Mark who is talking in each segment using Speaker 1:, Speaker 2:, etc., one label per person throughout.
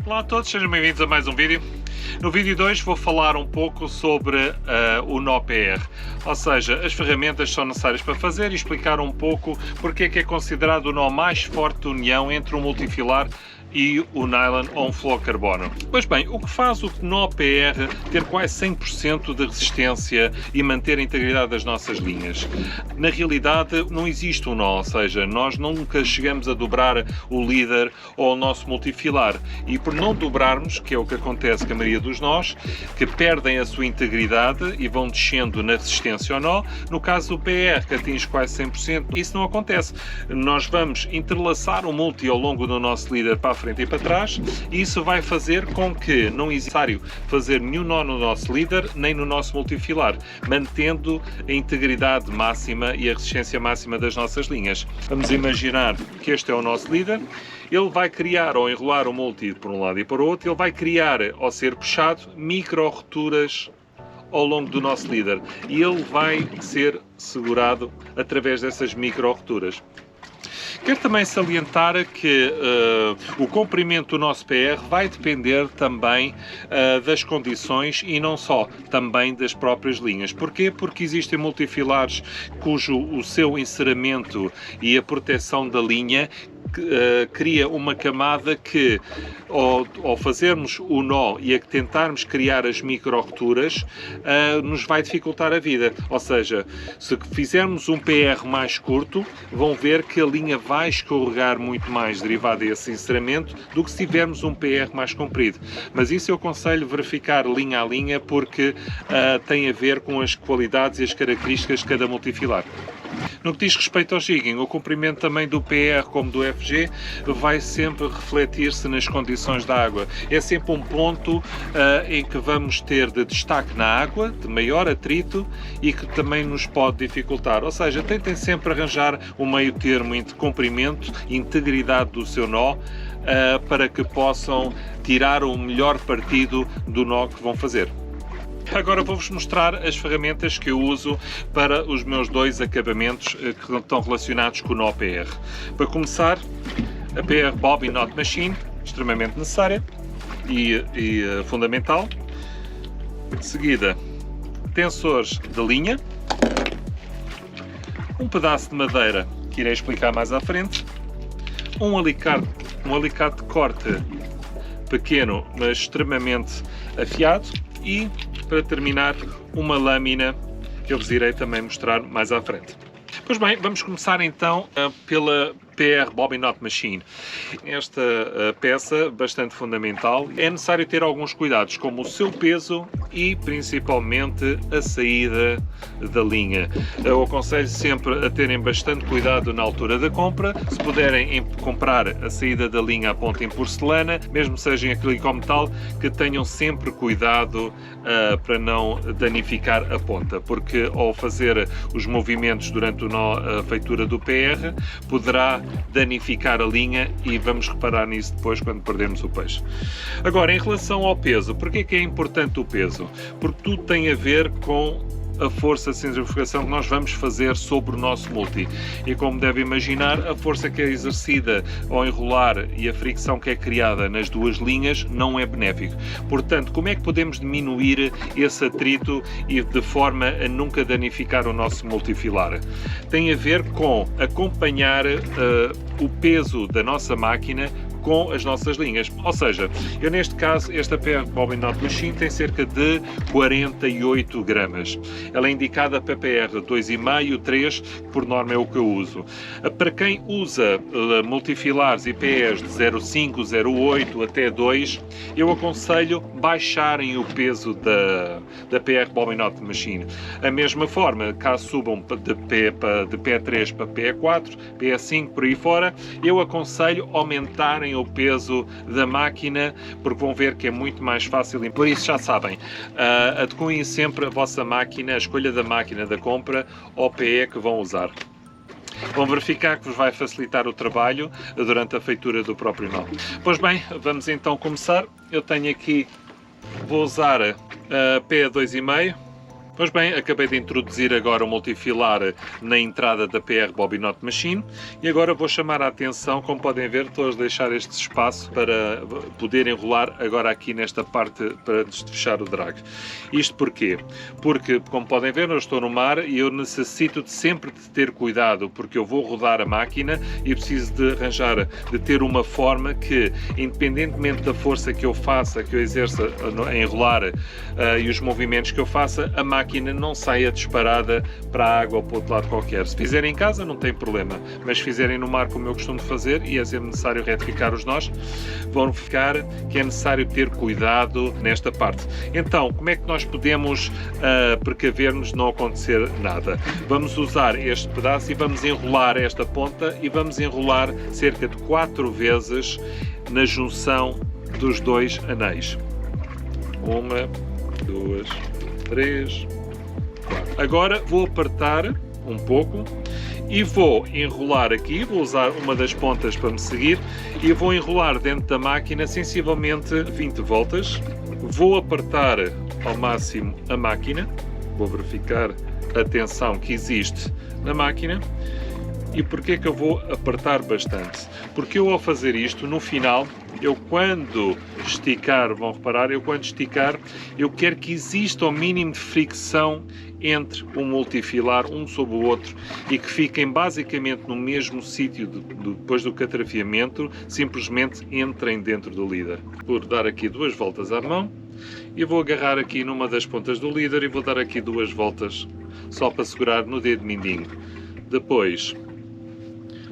Speaker 1: Olá a todos, sejam bem-vindos a mais um vídeo. No vídeo de hoje vou falar um pouco sobre o nó PR, ou seja, as ferramentas que são necessárias para fazer e explicar um pouco porque é que é considerado o nó mais forte de união entre o multifilar e o nylon ou um fluorocarbono. Pois bem, o que faz o nó PR ter quase 100% de resistência e manter a integridade das nossas linhas? Na realidade não existe um nó, ou seja, nós nunca chegamos a dobrar o líder ou o nosso multifilar, e por não dobrarmos, que é o que acontece com a maioria dos nós, que perdem a sua integridade e vão descendo na resistência ao nó. No caso do PR, que atinge quase 100%, isso não acontece. Nós vamos entrelaçar o multi ao longo do nosso líder para a frente e para trás, e isso vai fazer com que não é necessário fazer nenhum nó no nosso líder nem no nosso multifilar, mantendo a integridade máxima e a resistência máxima das nossas linhas. Vamos imaginar que este é o nosso líder. Ele vai criar, ao enrolar o multi por um lado e para o outro, ele vai criar, ao ser puxado, micro roturas ao longo do nosso líder, e ele vai ser segurado através dessas micro roturas. Quero também salientar que o comprimento do nosso PR vai depender também das condições e não só, também das próprias linhas. Porquê? Porque existem multifilares cujo o seu enceramento e a proteção da linha cria uma camada que, ao fazermos o nó e a tentarmos criar as micro roturas, nos vai dificultar a vida. Ou seja, se fizermos um PR mais curto, vão ver que a linha vai escorregar muito mais derivado desse enceramento do que se tivermos um PR mais comprido. Mas isso eu aconselho verificar linha a linha, porque tem a ver com as qualidades e as características de cada multifilar. No que diz respeito ao jigging, o comprimento também do PR como do FG vai sempre refletir-se nas condições da água. É sempre um ponto em que vamos ter de destaque na água, de maior atrito, e que também nos pode dificultar. Ou seja, tentem sempre arranjar um meio termo entre comprimento e integridade do seu nó, para que possam tirar o melhor partido do nó que vão fazer. Agora vou-vos mostrar as ferramentas que eu uso para os meus dois acabamentos que estão relacionados com o nó PR. Para começar, a PR Bobbin Knot Machine, extremamente necessária e fundamental. De seguida, tensores de linha, um pedaço de madeira que irei explicar mais à frente, um alicate de corte pequeno, mas extremamente afiado, e, para terminar, uma lâmina que eu vos irei também mostrar mais à frente. Pois bem, vamos começar então pela PR Bobbin Knot Machine. Esta peça, bastante fundamental, é necessário ter alguns cuidados, como o seu peso e principalmente a saída da linha. Eu aconselho sempre a terem bastante cuidado na altura da compra. Se puderem comprar a saída da linha a ponta em porcelana, mesmo seja em acrílico ou metal, que tenham sempre cuidado para não danificar a ponta, porque ao fazer os movimentos durante a feitura do PR, poderá danificar a linha, e vamos reparar nisso depois quando perdermos o peixe. Agora, em relação ao peso, porque é que é importante o peso? Porque tudo tem a ver com a força de centrifugação que nós vamos fazer sobre o nosso multi, e como deve imaginar, a força que é exercida ao enrolar e a fricção que é criada nas duas linhas não é benéfico. Portanto, como é que podemos diminuir esse atrito e de forma a nunca danificar o nosso multifilar? Tem a ver com acompanhar o peso da nossa máquina com as nossas linhas. Ou seja, eu neste caso, esta PR Bobbin Knot Machine tem cerca de 48 gramas. Ela é indicada para PR 2,5, 3, que por norma é o que eu uso. Para quem usa multifilares e PRs de 0,5, 0,8 até 2, eu aconselho baixarem o peso da PR Bobbin Knot Machine. A mesma forma, caso subam de P3 para P4, P5, por aí fora, eu aconselho aumentarem o peso da máquina, porque vão ver que é muito mais fácil. E por isso, já sabem, adequem sempre a vossa máquina, a escolha da máquina da compra ao PE que vão usar. Vão verificar que vos vai facilitar o trabalho durante a feitura do próprio nó. Pois bem, vamos então começar. Eu tenho aqui, vou usar a PE 2,5, Pois bem, acabei de introduzir agora o multifilar na entrada da PR Bobby Knot Machine e agora vou chamar a atenção, como podem ver, estou a deixar este espaço para poder enrolar agora aqui nesta parte para antes de fechar o drag. Isto porquê? Porque, como podem ver, eu estou no mar e eu necessito sempre de ter cuidado, porque eu vou rodar a máquina e preciso de ter uma forma que, independentemente da força que eu faça, que eu exerça a enrolar e os movimentos que eu faça, a máquina não saia disparada para a água ou para outro lado qualquer. Se fizerem em casa não tem problema, mas se fizerem no mar como eu costumo fazer e é sempre necessário retificar os nós, vão ficar que é necessário ter cuidado nesta parte. Então, como é que nós podemos precaver-nos de não acontecer nada? Vamos usar este pedaço e vamos enrolar esta ponta e vamos enrolar cerca de 4 vezes na junção dos dois anéis. 1, 2, 3, 4. Agora vou apertar um pouco e vou enrolar aqui, vou usar uma das pontas para me seguir e vou enrolar dentro da máquina sensivelmente 20 voltas. Vou apertar ao máximo a máquina, vou verificar a tensão que existe na máquina. E porquê que eu vou apertar bastante? Porque eu ao fazer isto, no final, eu quando esticar, vão reparar, eu quando esticar, eu quero que exista o mínimo de fricção entre o multifilar um sobre o outro e que fiquem basicamente no mesmo sítio depois do catrafiamento, simplesmente entrem dentro do líder. Vou dar aqui 2 voltas à mão e vou agarrar aqui numa das pontas do líder e vou dar aqui 2 voltas só para segurar no dedo mindinho. Depois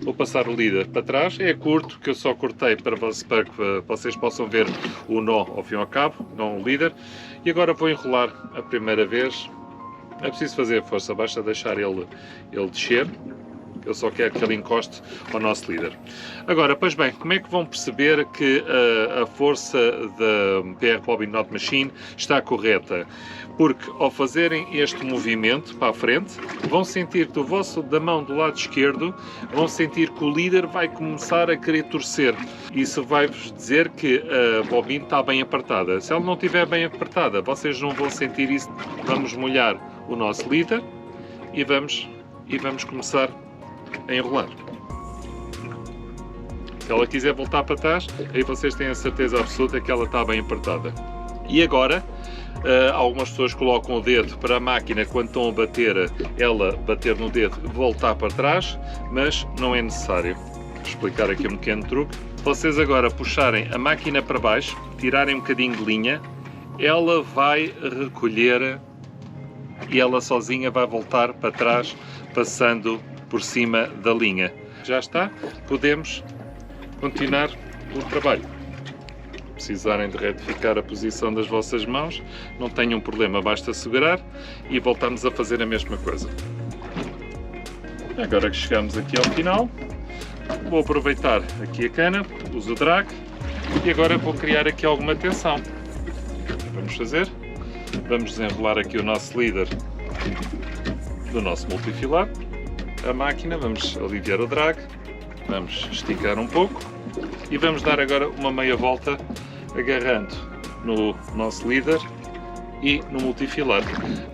Speaker 1: vou passar o líder para trás, é curto, que eu só cortei para que vocês possam ver o nó ao fim e ao cabo, não o líder. E agora vou enrolar a primeira vez, é preciso fazer força, basta deixar ele descer. Eu só quero que ele encoste ao nosso líder. Agora, pois bem, como é que vão perceber que a força da PR Bobby Knot Machine está correta? Porque ao fazerem este movimento para a frente, vão sentir que da mão do lado esquerdo, vão sentir que o líder vai começar a querer torcer. Isso vai-vos dizer que a bobina está bem apertada. Se ela não estiver bem apertada, vocês não vão sentir isso. Vamos molhar o nosso líder e vamos começar a enrolar. Se ela quiser voltar para trás, aí vocês têm a certeza absoluta que ela está bem apertada. E agora, algumas pessoas colocam o dedo para a máquina quando estão a bater, ela bater no dedo, voltar para trás, mas não é necessário. Vou explicar aqui um pequeno truque. Se vocês agora puxarem a máquina para baixo, tirarem um bocadinho de linha, ela vai recolher e ela sozinha vai voltar para trás, passando por cima da linha. Já está, podemos continuar o trabalho. Se precisarem de retificar a posição das vossas mãos, não tenham problema, basta segurar e voltamos a fazer a mesma coisa. Agora que chegamos aqui ao final, vou aproveitar aqui a cana, uso o drag e agora vou criar aqui alguma tensão. Vamos fazer? Vamos desenrolar aqui o nosso líder do nosso multifilar. A máquina, vamos aliviar o drag, vamos esticar um pouco e vamos dar agora uma meia volta agarrando no nosso líder e no multifilar.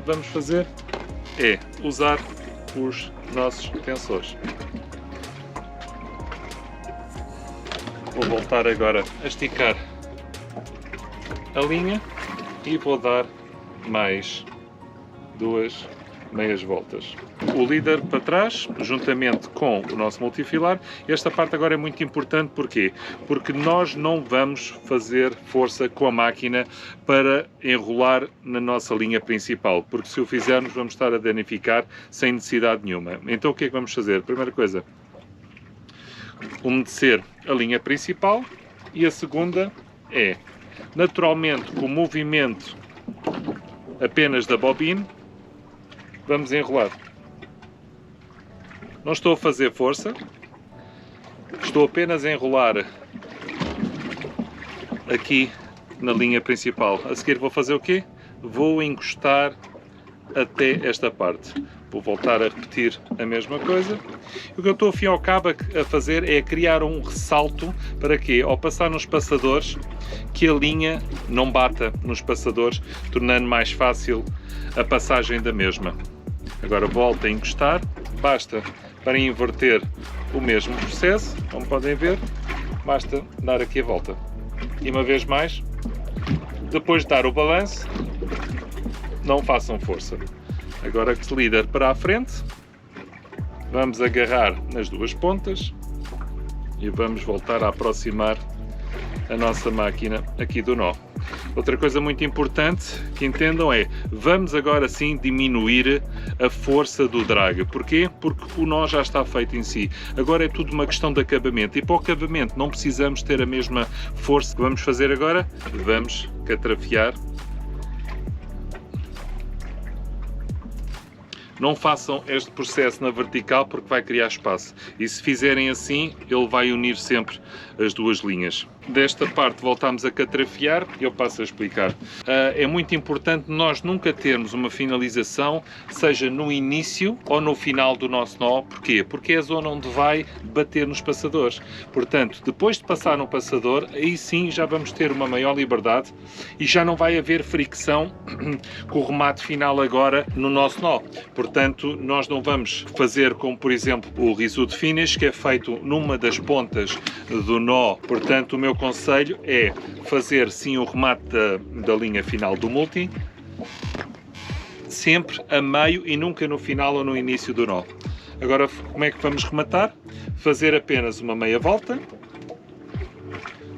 Speaker 1: Vamos fazer é usar os nossos tensores. Vou voltar agora a esticar a linha e vou dar mais 2 meias voltas. O líder para trás, juntamente com o nosso multifilar. Esta parte agora é muito importante, porquê? Porque nós não vamos fazer força com a máquina para enrolar na nossa linha principal, porque se o fizermos vamos estar a danificar sem necessidade nenhuma. Então o que é que vamos fazer? Primeira coisa, umedecer a linha principal e a segunda é, naturalmente, com o movimento apenas da bobina, vamos enrolar. Não estou a fazer força, estou apenas a enrolar aqui na linha principal. A seguir vou fazer o quê? Vou encostar até esta parte. Vou voltar a repetir a mesma coisa. O que eu estou, ao fim e ao cabo, a fazer é criar um ressalto para que, ao passar nos passadores, que a linha não bata nos passadores, tornando mais fácil a passagem da mesma. Agora volto a encostar, basta para inverter o mesmo processo, como podem ver, basta dar aqui a volta. E uma vez mais, depois de dar o balanço, não façam força. Agora que líder para a frente, vamos agarrar nas duas pontas e vamos voltar a aproximar a nossa máquina aqui do nó. Outra coisa muito importante que entendam é, vamos agora sim diminuir a força do drag. Porquê? Porque o nó já está feito em si. Agora é tudo uma questão de acabamento. E para o acabamento não precisamos ter a mesma força. O que vamos fazer agora? Vamos catrafiar. Não façam este processo na vertical porque vai criar espaço. E se fizerem assim, ele vai unir sempre as duas linhas. Desta parte voltamos a catrafiar e eu passo a explicar. É muito importante nós nunca termos uma finalização, seja no início ou no final do nosso nó. Porquê? Porque é a zona onde vai bater nos passadores. Portanto, depois de passar no passador, aí sim já vamos ter uma maior liberdade e já não vai haver fricção com o remate final agora no nosso nó. Portanto, nós não vamos fazer como, por exemplo, o Risud Finish, que é feito numa das pontas do nó. Portanto, o meu conselho é fazer sim o remate da linha final do multi, sempre a meio e nunca no final ou no início do nó. Agora, como é que vamos rematar? Fazer apenas uma meia volta,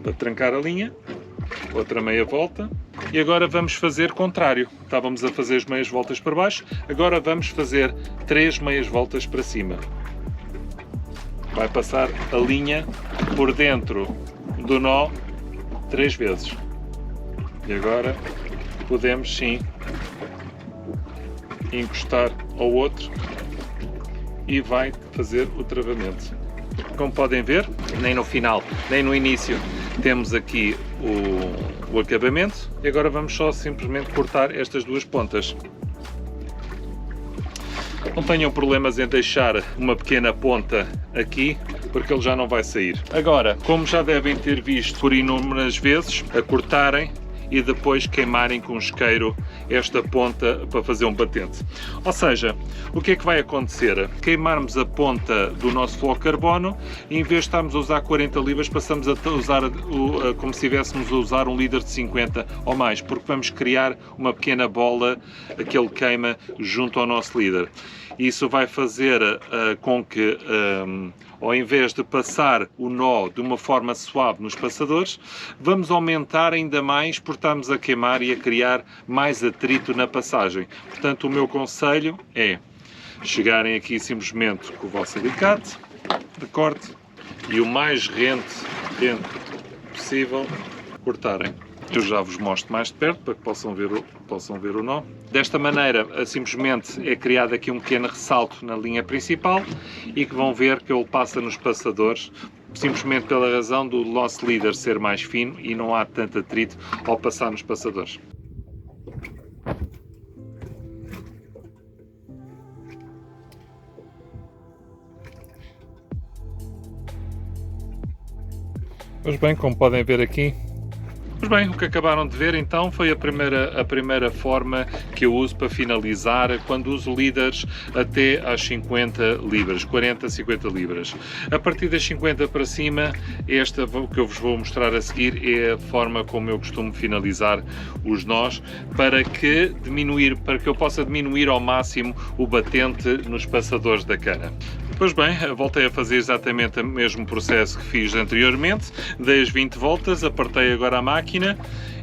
Speaker 1: para trancar a linha, outra meia volta, e agora vamos fazer contrário. Estávamos a fazer as meias voltas para baixo, agora vamos fazer 3 meias voltas para cima. Vai passar a linha por dentro do nó 3 vezes. E agora podemos sim encostar ao outro e vai fazer o travamento. Como podem ver, nem no final nem no início temos aqui o acabamento. E agora vamos só simplesmente cortar estas duas pontas. Não tenham problemas em deixar uma pequena ponta aqui, porque ele já não vai sair. Agora, como já devem ter visto por inúmeras vezes, a cortarem e depois queimarem com um isqueiro esta ponta para fazer um batente. Ou seja, o que é que vai acontecer? Queimarmos a ponta do nosso fluorocarbono e em vez de estarmos a usar 40 libras, passamos a usar como se estivéssemos a usar um líder de 50 ou mais, porque vamos criar uma pequena bola que ele queima junto ao nosso líder. Isso vai fazer com que, ao invés de passar o nó de uma forma suave nos passadores, vamos aumentar ainda mais por estarmos a queimar e a criar mais atrito na passagem. Portanto, o meu conselho é chegarem aqui simplesmente com o vosso alicate de corte e o mais rente possível cortarem. Eu já vos mostro mais de perto para que possam ver o nó. Desta maneira, simplesmente é criado aqui um pequeno ressalto na linha principal e que vão ver que ele passa nos passadores, simplesmente pela razão do nosso líder ser mais fino e não há tanto atrito ao passar nos passadores. Pois bem, como podem ver aqui, Pois bem, o que acabaram de ver então foi a primeira forma que eu uso para finalizar quando uso líderes até às 50 libras, 40, 50 libras. A partir das 50 para cima, esta que eu vos vou mostrar a seguir é a forma como eu costumo finalizar os nós para que eu possa diminuir ao máximo o batente nos passadores da cana. Pois bem, voltei a fazer exatamente o mesmo processo que fiz anteriormente, dei as 20 voltas, apertei agora a máquina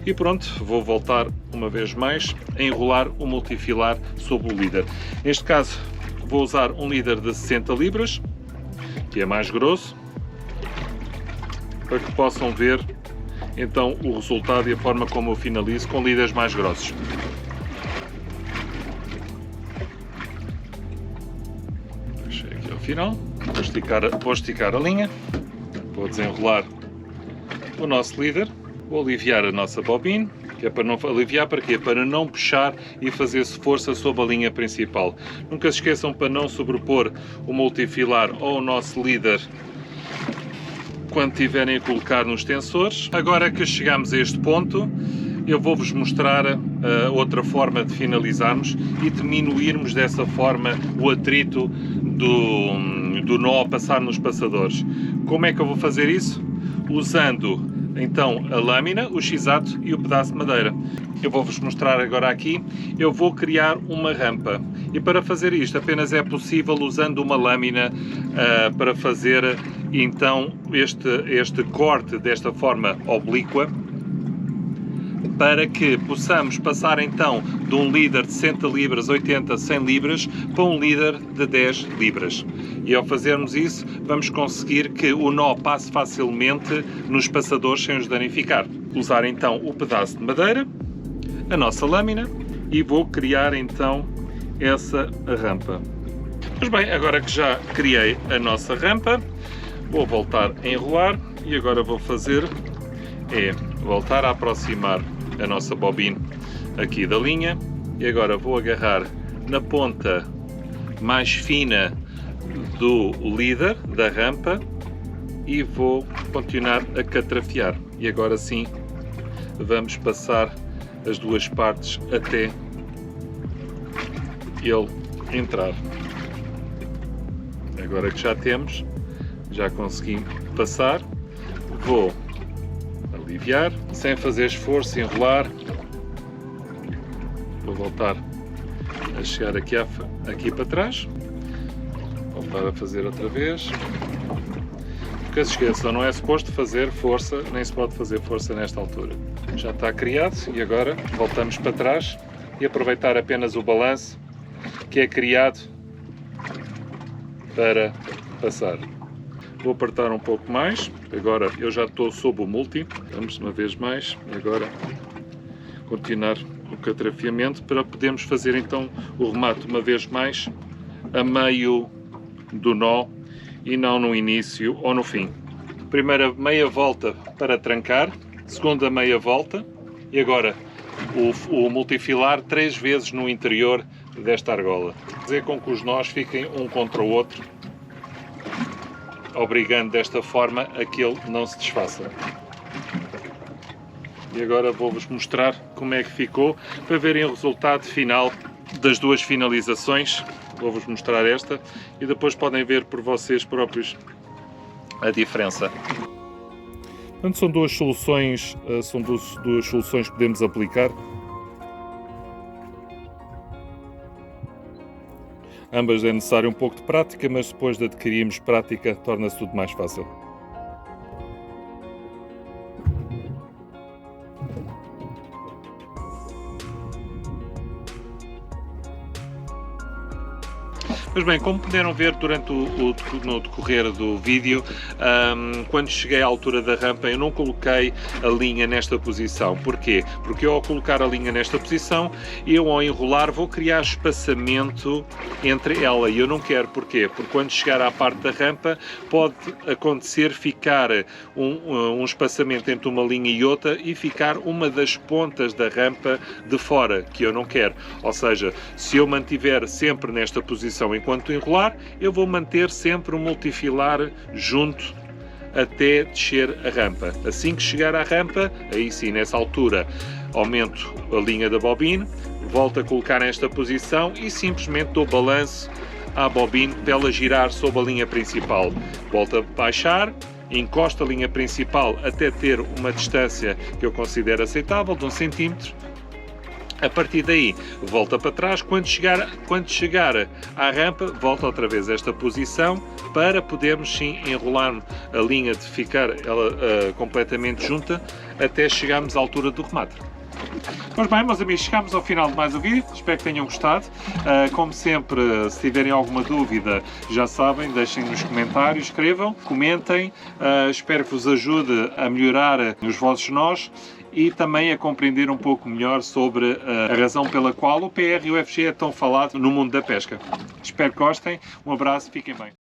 Speaker 1: e pronto, vou voltar uma vez mais a enrolar o multifilar sobre o líder. Neste caso vou usar um líder de 60 libras, que é mais grosso, para que possam ver então o resultado e a forma como eu finalizo com líderes mais grossos. Final, vou esticar a linha, vou desenrolar o nosso líder, vou aliviar a nossa bobina que é para não aliviar, para quê? Para não puxar e fazer força sobre a linha principal. Nunca se esqueçam para não sobrepor o multifilar ou o nosso líder quando tiverem a colocar nos tensores. Agora que chegamos a este ponto, eu vou-vos mostrar outra forma de finalizarmos e diminuirmos dessa forma o atrito do nó a passar nos passadores. Como é que eu vou fazer isso? Usando então a lâmina, o x-ato e o pedaço de madeira. Eu vou-vos mostrar agora aqui. Eu vou criar uma rampa e para fazer isto apenas é possível usando uma lâmina para fazer então este corte desta forma oblíqua, para que possamos passar então de um líder de 60 libras, 80, 100 libras para um líder de 10 libras. E ao fazermos isso, vamos conseguir que o nó passe facilmente nos passadores sem os danificar. Usar então o pedaço de madeira, a nossa lâmina e vou criar então essa rampa. Mas bem, agora que já criei a nossa rampa, vou voltar a enrolar e agora vou fazer é voltar a aproximar a nossa bobina aqui da linha e agora vou agarrar na ponta mais fina do líder da rampa e vou continuar a catrafiar e agora sim vamos passar as duas partes até ele entrar. Agora que já temos, já consegui passar, vou aliviar, sem fazer esforço, enrolar. Vou voltar a chegar aqui para trás. Voltar a fazer outra vez. Nunca se esqueçam, não é suposto fazer força, nem se pode fazer força nesta altura. Já está criado e agora voltamos para trás e aproveitar apenas o balanço que é criado para passar. Vou apertar um pouco mais, agora eu já estou sob o multi, vamos uma vez mais, e agora continuar o catrafiamento para podermos fazer então o remate uma vez mais a meio do nó e não no início ou no fim. Primeira meia volta para trancar, segunda meia volta e agora o multifilar 3 vezes no interior desta argola. Fazer com que os nós fiquem um contra o outro, obrigando desta forma a que ele não se desfaça. E agora vou-vos mostrar como é que ficou, para verem o resultado final das duas finalizações. Vou-vos mostrar esta e depois podem ver por vocês próprios a diferença. Portanto, são duas soluções que podemos aplicar. Ambas é necessário um pouco de prática, mas depois de adquirirmos prática, torna-se tudo mais fácil. Mas bem, como puderam ver durante no decorrer do vídeo, quando cheguei à altura da rampa eu não coloquei a linha nesta posição. Porquê? Porque eu ao colocar a linha nesta posição, eu ao enrolar vou criar espaçamento entre ela e eu não quero. Porquê? Porque quando chegar à parte da rampa pode acontecer ficar um espaçamento entre uma linha e outra e ficar uma das pontas da rampa de fora, que eu não quero. Ou seja, se eu mantiver sempre nesta posição enquanto enrolar, eu vou manter sempre o multifilar junto até descer a rampa. Assim que chegar à rampa, aí sim, nessa altura, aumento a linha da bobina, volto a colocar nesta posição e simplesmente dou balanço à bobina para ela girar sob a linha principal. Volto a baixar, encosto a linha principal até ter uma distância que eu considero aceitável, de 1 centímetro. A partir daí, volta para trás, quando chegar à rampa, volta outra vez a esta posição para podermos sim enrolar a linha de ficar ela completamente junta até chegarmos à altura do remate. Pois bem, meus amigos, chegamos ao final de mais um vídeo, espero que tenham gostado. Como sempre, se tiverem alguma dúvida, já sabem, deixem nos comentários, escrevam, comentem, espero que vos ajude a melhorar os vossos nós e também a compreender um pouco melhor sobre a razão pela qual o PR e o FG é tão falado no mundo da pesca. Espero que gostem, um abraço, fiquem bem.